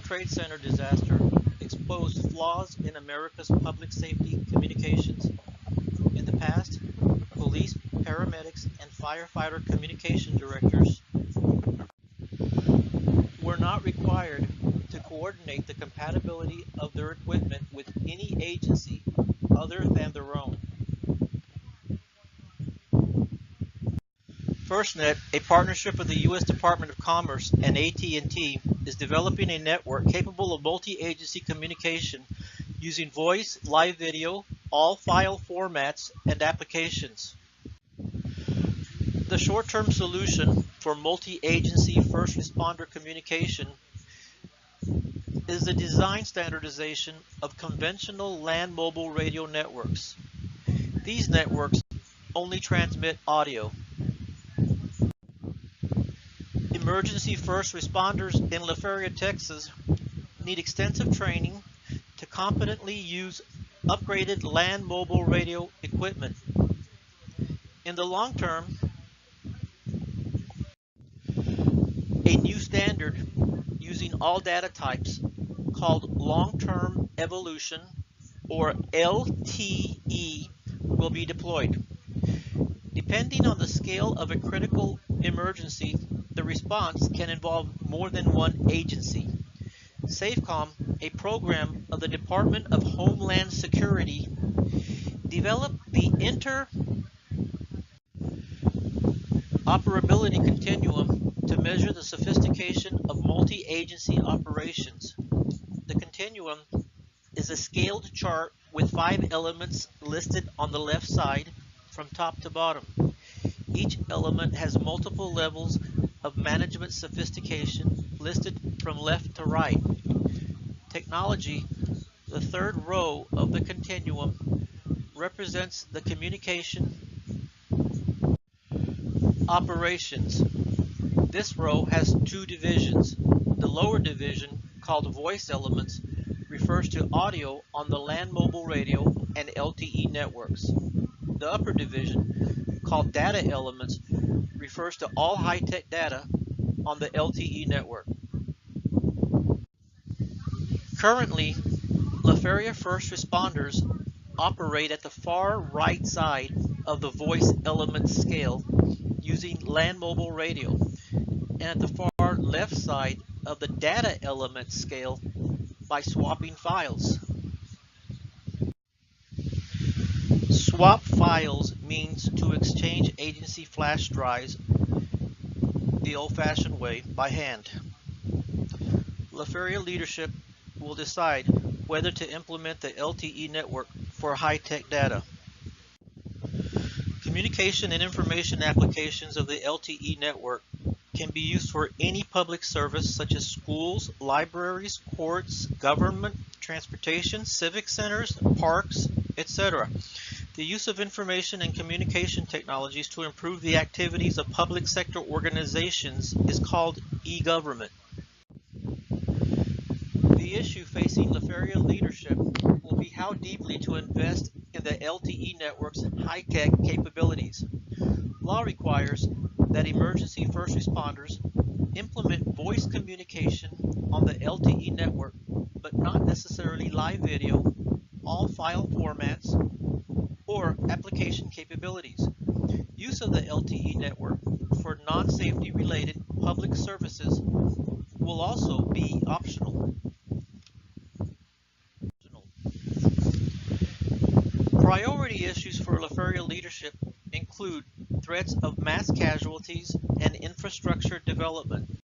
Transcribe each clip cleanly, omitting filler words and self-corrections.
Trade Center disaster exposed flaws in America's public safety communications. In the past, police, paramedics, and firefighter communication directors were not required to coordinate the compatibility of their equipment with any agency other than their own. FirstNet, a partnership of the U.S. Department of Commerce and AT&T, is developing a network capable of multi-agency communication using voice, live video, all file formats, and applications. The short-term solution for multi-agency first responder communication is the design standardization of conventional land mobile radio networks. These networks only transmit audio. Emergency first responders in Feria, Texas need extensive training to competently use upgraded land mobile radio equipment. In the long term, a new standard using all data types called long-term evolution, or LTE, will be deployed. Depending on the scale of a critical emergency, the response can involve more than one agency. SAFECOM, a program of the Department of Homeland Security, developed the interoperability continuum to measure the sophistication of multi-agency operations. The continuum is a scaled chart with 5 elements listed on the left side from top to bottom. Each element has multiple levels of management sophistication listed from left to right. Technology, the third row of the continuum, represents the communication operations. This row has 2 divisions. The lower division, called voice elements, refers to audio on the land mobile radio and LTE networks. The upper division, called data elements, refers to all high-tech data on the LTE network. Currently, Feria first responders operate at the far right side of the voice element scale using land mobile radio, and at the far left side of the data element scale by swapping files. Swap files means to exchange agency flash drives the old-fashioned way, by hand. Feria leadership will decide whether to implement the LTE network for high-tech data. Communication and information applications of the LTE network can be used for any public service such as schools, libraries, courts, government, transportation, civic centers, parks, etc. The use of information and communication technologies to improve the activities of public sector organizations is called e-government. The issue facing Feria leadership will be how deeply to invest in the LTE network's high-tech capabilities. Law requires that emergency first responders implement voice communication on the LTE network, but not necessarily live video, all file formats, or application capabilities. Use of the LTE network for non-safety related public services will also be optional. Priority issues for Feria leadership include threats of mass casualties and infrastructure development.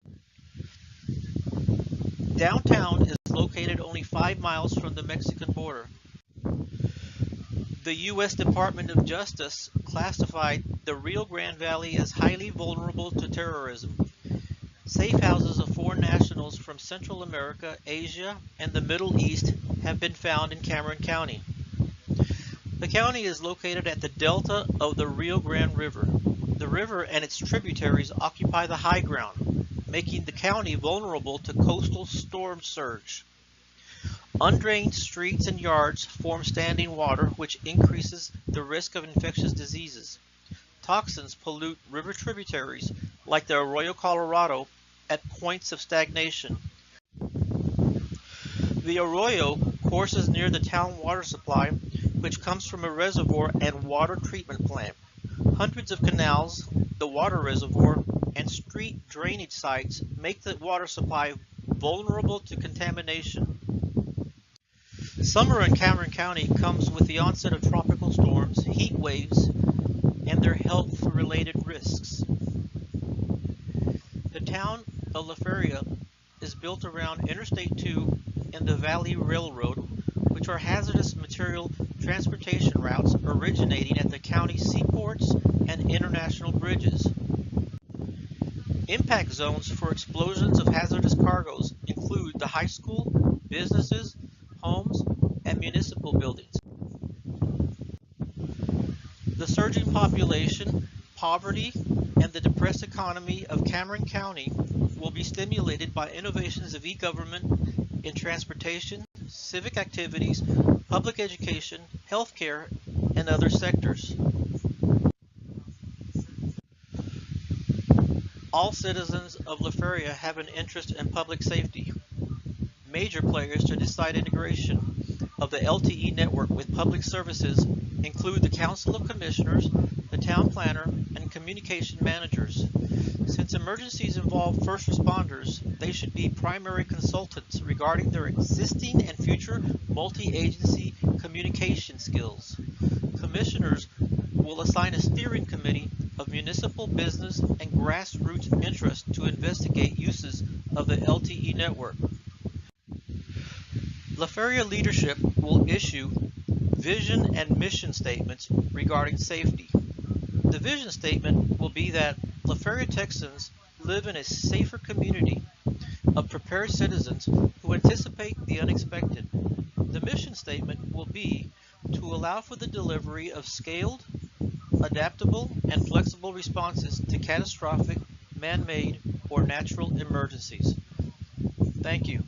Downtown is located only 5 miles from the Mexican border. The U.S. Department of Justice classified the Rio Grande Valley as highly vulnerable to terrorism. Safe houses of 4 nationals from Central America, Asia, and the Middle East have been found in Cameron County. The county is located at the delta of the Rio Grande River. The river and its tributaries occupy the high ground, making the county vulnerable to coastal storm surge. Undrained streets and yards form standing water, which increases the risk of infectious diseases. Toxins pollute river tributaries like the Arroyo Colorado at points of stagnation. The arroyo courses near the town water supply, which comes from a reservoir and water treatment plant. Hundreds of canals, the water reservoir, and street drainage sites make the water supply vulnerable to contamination. Summer in Cameron County comes with the onset of tropical storms, heat waves, and their health-related risks. The town of Feria is built around Interstate 2 and the Valley Railroad, which are hazardous material transportation routes originating at the county seaports and international bridges. Impact zones for explosions of hazardous cargoes include the high school, businesses, homes, and municipal buildings. The surging population, poverty, and the depressed economy of Cameron County will be stimulated by innovations of e-government in transportation, civic activities, public education, healthcare, and other sectors. All citizens of Feria have an interest in public safety. Major players to decide integration of the LTE network with public services include the Council of Commissioners, the Town Planner, and Communication Managers. Since emergencies involve first responders, they should be primary consultants regarding their existing and future multi-agency communication skills. Commissioners will assign a steering committee of municipal business and grassroots interest to investigate uses of the LTE network. Feria leadership will issue vision and mission statements regarding safety. The vision statement will be that Feria Texans live in a safer community of prepared citizens who anticipate the unexpected. The mission statement will be to allow for the delivery of scaled, adaptable, and flexible responses to catastrophic, man-made, or natural emergencies. Thank you.